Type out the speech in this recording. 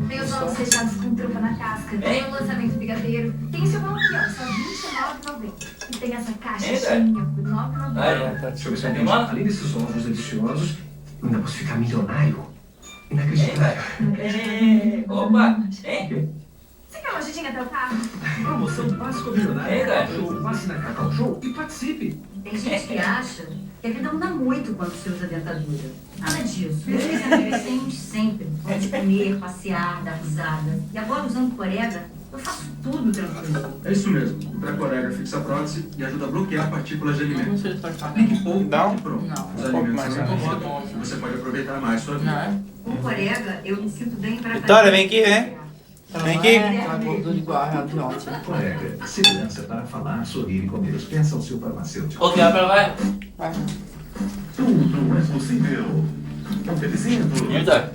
Tem os ovos fechados com trufa na casca. Tem o lançamento brigadeiro. Tem esse bom aqui, ó, só R$29,90. E tem essa caixinha por R$9,90. Deixa eu ver se eu entendi. Além desses ovos deliciosos, ainda posso ficar milionário. Inacreditável. Opa! Você quer uma ajudinha até o carro? Promoção Páscoa Milionária. Show. Passe na Cacau Show e participe. Tem gente que acha que a vida muda muito quando se usa dentadura. Nada disso. Eu fiz adolescente sempre. Pode comer, passear, dar risada. E agora, usando Corega, eu faço tudo tranquilo. É isso mesmo. O pré-Corega fixa a prótese e ajuda a bloquear partículas de alimento. Aplique pouco e pronto. Os alimentos não incomodam e você pode aproveitar mais sua vida. Com Corega, eu me sinto bem pra Vitória, vem aqui, vem. Vem aqui. Tá gordura igual a rabiote. Colega, segurança para falar, sorrir e comer. Pensa ao seu farmacêutico. Ok, agora vai. Vai. Tudo é possível. Oferecendo. Vitória.